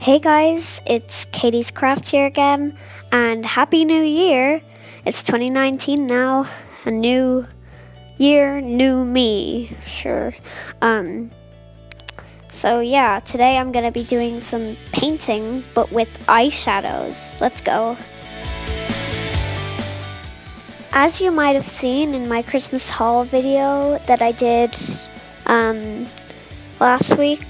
Hey guys, it's Katie's Craft here again, and Happy New Year! It's 2019 now, a new year, new me, sure. So yeah, today I'm gonna be doing some painting, but with eyeshadows. Let's go. As you might have seen in my Christmas haul video that I did last week,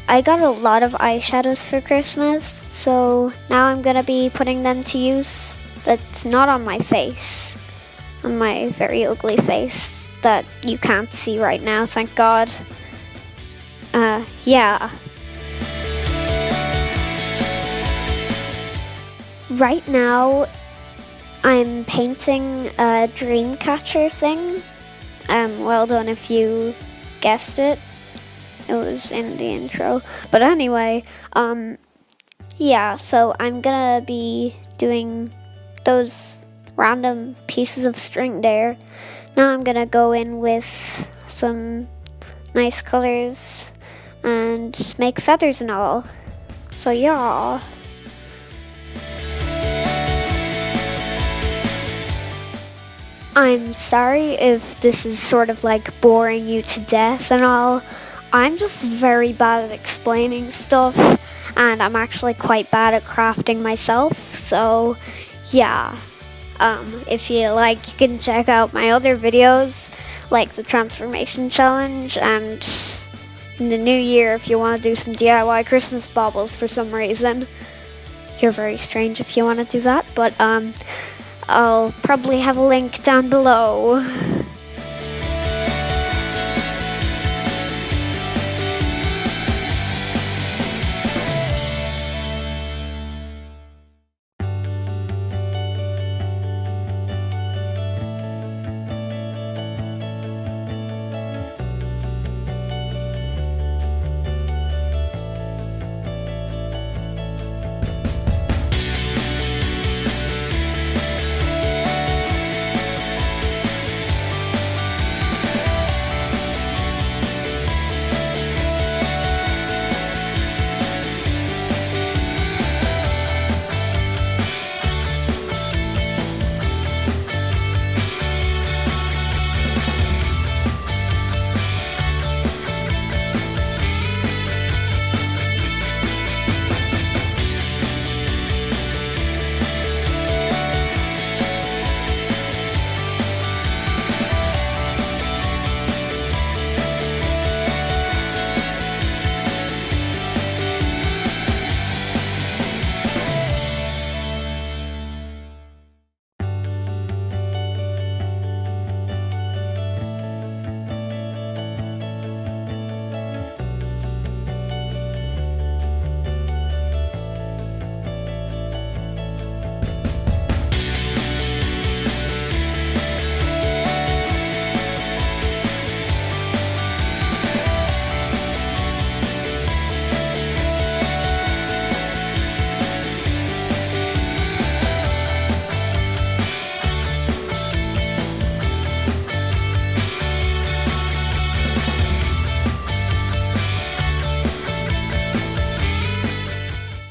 I got a lot of eyeshadows for Christmas, so now I'm gonna be putting them to use. That's not on my face, on my very ugly face that you can't see right now, thank God. Yeah. Right now, I'm painting a dream catcher thing. Well done if you guessed it. It was in the intro. But anyway, yeah, so I'm gonna be doing those random pieces of string there. Now I'm gonna go in with some nice colors and make feathers and all. So yeah. I'm sorry if this is sort of like boring you to death and all. I'm just very bad at explaining stuff, and I'm actually quite bad at crafting myself, so yeah. If you like, you can check out my other videos, like the transformation challenge, and in the new year if you want to do some DIY Christmas baubles for some reason. You're very strange if you want to do that, but I'll probably have a link down below.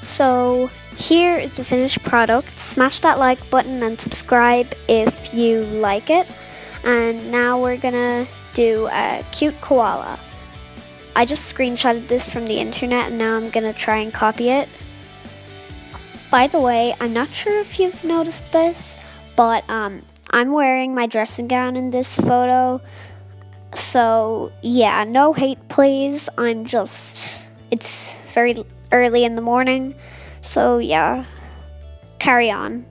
So here is the finished product. Smash that like button and subscribe if you like it. And now we're gonna do a cute koala. I just screenshotted this from the internet and now I'm gonna try and copy it. By the way, I'm not sure if you've noticed this, but I'm wearing my dressing gown in this photo. So yeah, no hate please. It's very early in the morning, so yeah, carry on.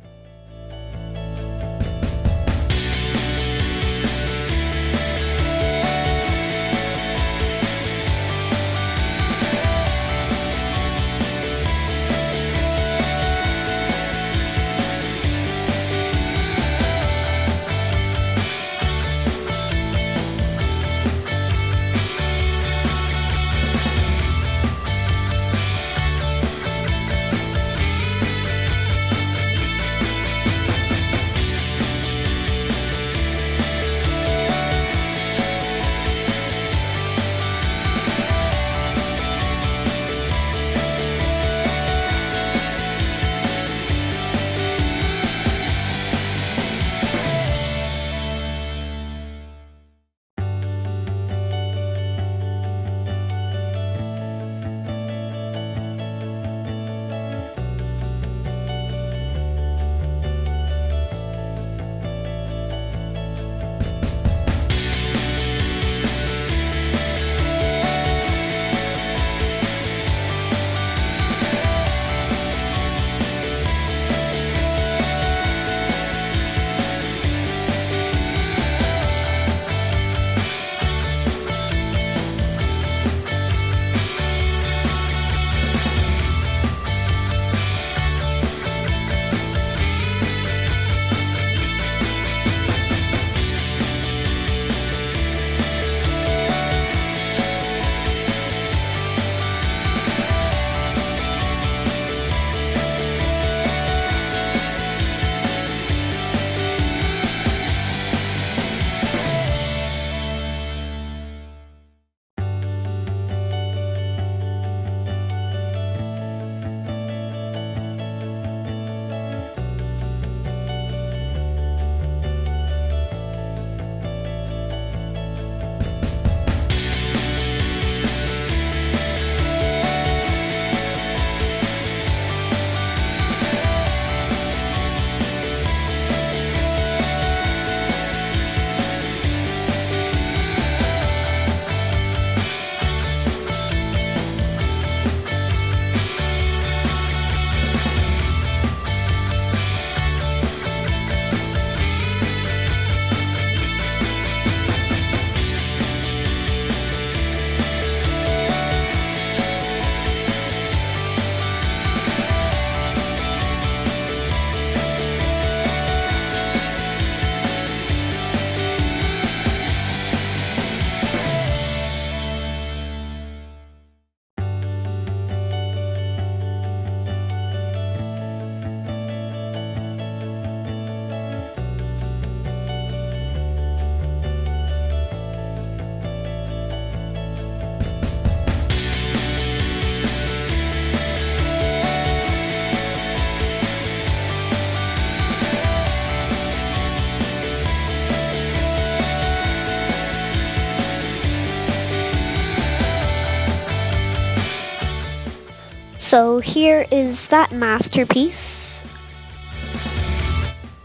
So here is that masterpiece.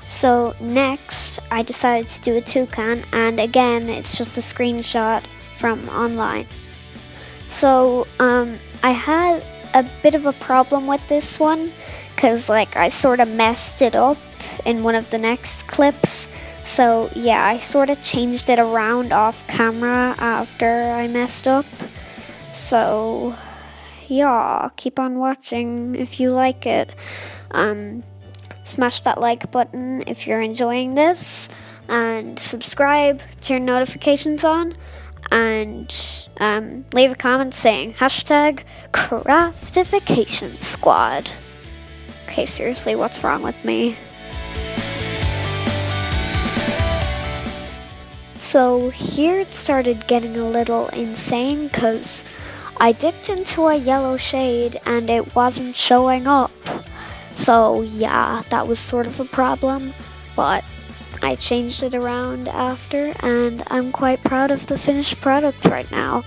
So next, I decided to do a toucan, and again, it's just a screenshot from online. So I had a bit of a problem with this one, because I sort of messed it up in one of the next clips. So yeah, I sort of changed it around off camera after I messed up. So yeah, keep on watching if you like it. Smash that like button if you're enjoying this, and subscribe, turn notifications on, and leave a comment saying #craftification squad. Okay, seriously, what's wrong with me? So here it started getting a little insane because I dipped into a yellow shade and it wasn't showing up. So yeah, that was sort of a problem, but I changed it around after, and I'm quite proud of the finished product right now.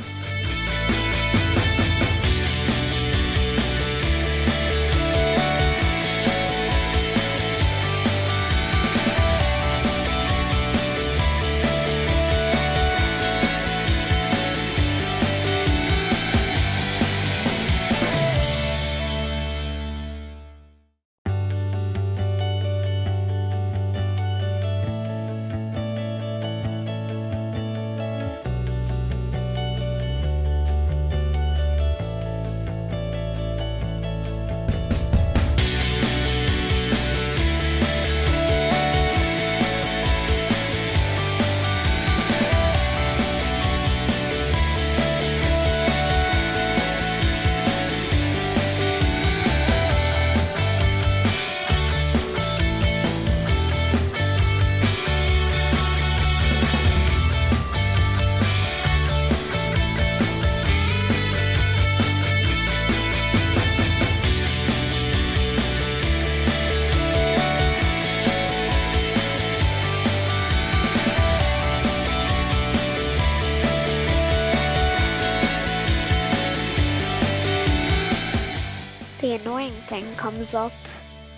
The annoying thing comes up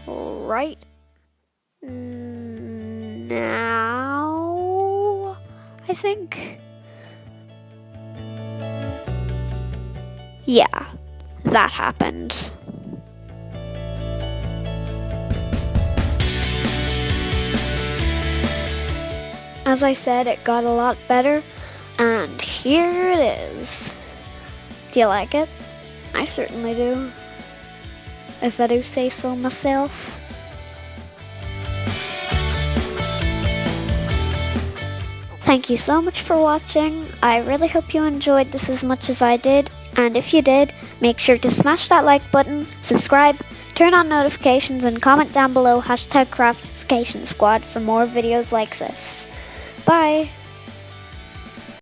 right now, I think. Yeah, that happened. As I said, it got a lot better, and here it is. Do you like it? I certainly do, if I do say so myself. Thank you so much for watching. I really hope you enjoyed this as much as I did, and if you did, make sure to smash that like button, subscribe, turn on notifications, and comment down below #craftification squad for more videos like this. Bye!